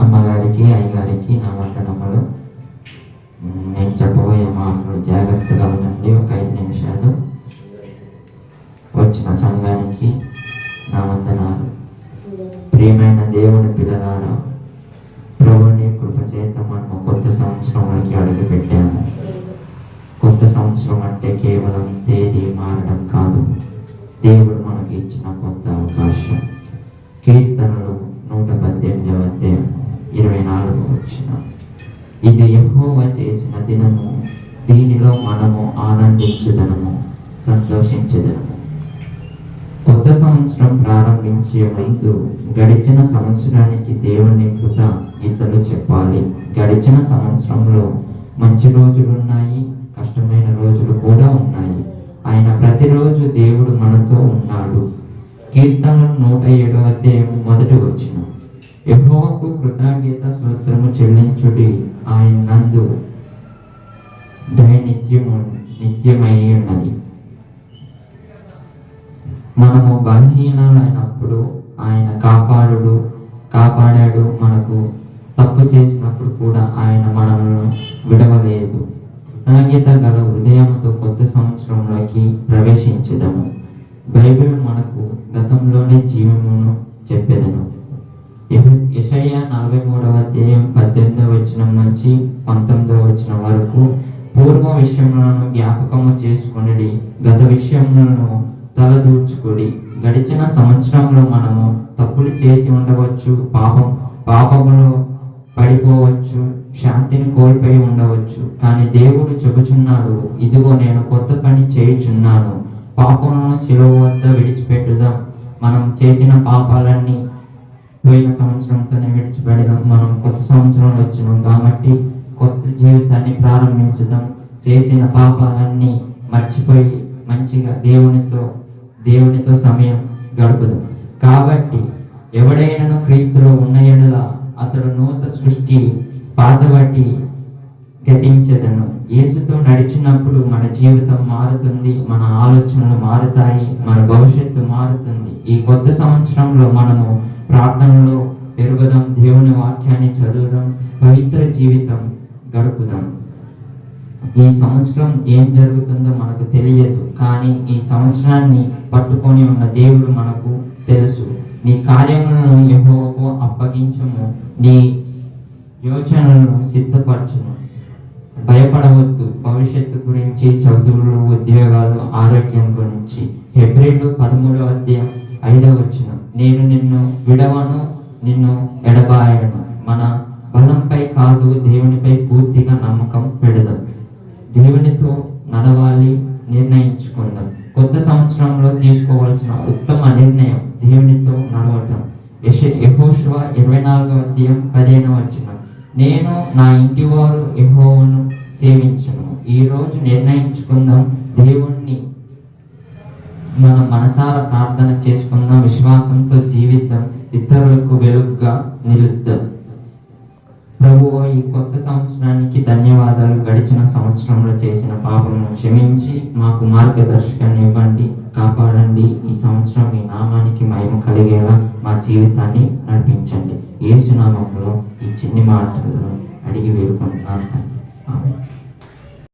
అమ్మగారికి అయ్యగారికి నా వందనములు. నేను చెప్పబోయే మాటలు జాగ్రత్తగా ఉండండి. ఒక 5 నిమిషాలు. వచ్చిన సంఘానికి నా వందనాలు. ప్రియమైన దేవుని పిల్లలారా, ప్రభుని కృప చేత మనము కొత్త సంవత్సరంలోకి అడుగు పెట్టాము. కొత్త సంవత్సరం అంటే కేవలం తేదీ మారడం కాదు, దేవుడు మనకి ఇచ్చిన కొత్త అవకాశం. కీర్తనలు 118వ అధ్యాయం 24వ వచనం, ఇది యెహోవా చేసిన దినము, దీనిలో మనము ఆనందించుదనము, సంతోషించుదనము. కొత్త సంవత్సరం ప్రారంభించే ముందు గడిచిన సంవత్సరానికి దేవుని కృతజ్ఞతలు చెప్పాలి. గడిచిన సంవత్సరంలో మంచి రోజులు ఉన్నాయి, కష్టమైన రోజులు కూడా ఉన్నాయి. ఆయన ప్రతిరోజు దేవుడు మనతో ఉన్నాడు. కీర్తనలు 107వ అధ్యాయం 1వ వచనం, యెహోవాకు కృతజ్ఞత స్తోత్రము చెల్లించుడి, ఆయన నందు దయ నిత్యమై ఉన్నది. మనము బలహీనమైనప్పుడు ఆయన కాపాడాడు. మనకు తప్పు చేసినప్పుడు కూడా ఆయన మనల్ని విడవలేదు. కృతజ్ఞత గల హృదయంతో కొత్త సంవత్సరంలోకి ప్రవేశించదము. బైబిల్ మనకు గతంలోనే జీవమును చెప్పెదను. యెషయా 43వ అధ్యాయం 18వ వచనం నుంచి 19వ వచనం వరకు, పూర్వ విషయములను జ్ఞాపకము చేసుకొనిడి, గత విషయములను తలదూర్చుకొడి. గడిచిన సంవత్సరంలో మనము తప్పులు చేసి ఉండవచ్చు, పాపములో పడిపోవచ్చు, శాంతిని కోల్పోయి ఉండవచ్చు. కానీ దేవుడు చెబుచున్నాడు, ఇదిగో నేను కొత్త పని చేయుచున్నాను, పాపములను శిలువ వద్ద విడిచిపెట్టుదాం. మనం చేసిన పాపాలన్నీ పోయిన సంవత్సరంతోనే విడిచిపెడదాం. మనం కొత్త సంవత్సరంలో వచ్చినాం కాబట్టి కొత్త జీవితాన్ని ప్రారంభించుదాం. చేసిన పాపాలన్నీ మర్చిపోయి మంచిగా దేవునితో సమయం గడుపుదాం. కాబట్టి ఎవడైనా క్రీస్తులో ఉన్న యెడల అతడు నూతన సృష్టి, పాతవాటి గతించదను. యేసుతో నడిచినప్పుడు మన జీవితం మారుతుంది, మన ఆలోచనలు మారుతాయి, మన భవిష్యత్తు మారుతుంది. ఈ కొత్త సంవత్సరంలో మనము ప్రార్థనలో పెరుగుదాం, దేవుని వాక్యాన్ని చదువుదాం, పవిత్ర జీవితం గడుపుదాం. ఈ సంవత్సరం ఏం జరుగుతుందో మనకు తెలియదు, కానీ ఈ సంవత్సరాన్ని పట్టుకొని ఉన్న దేవుడు మనకు తెలుసు. నీ కార్యములను యెహోవాకు అప్పగించము, నీ యోచనలను సిద్ధపరచును. భయపడవద్దు. భవిష్యత్తు గురించి, చదువులు, ఉద్యోగాలు, ఆరోగ్యం గురించి. హెబ్రీలు 13వ అధ్యాయం 5వ వచనం, నేను నిన్ను విడవను, నిన్ను ఎడబాయను. మన బలంపై కాదు, దేవునిపై పూర్తిగా నమ్మకం పెడదాం. దేవునితో నడవాలి, నిర్ణయించుకుందాం. కొత్త సంవత్సరంలో తీసుకోవాల్సిన ఉత్తమ నిర్ణయం దేవునితో నడవటం. యెహోషువ 24వ అధ్యాయం 15వ వచనం, నేను నా ఇంటి వారు యెహోవాను సేవించును. ఈ రోజు నిర్ణయించుకుందాం, దేవుణ్ణి మన మనసారా ప్రార్థన చేసుకుందాం, విశ్వాసంతో జీవితం, ఇతరులకు వెలుగుగా నిలుద్దాం. ప్రభువా, ఈ కొత్త సంవత్సరానికి ధన్యవాదాలు. గడిచిన సంవత్సరంలో చేసిన పాపములను క్షమించి మాకు మార్గదర్శకాన్ని ఇవ్వండి, కాపాడండి. ఈ సంవత్సరం మీ నామానికి మహిమ కలిగేలా మా జీవితాన్ని నడిపించండి. యేసు నామములో ఈ చిన్ని మాటలను అడిగి వేడుకుంటున్నాను తండ్రి. ఆమేన్.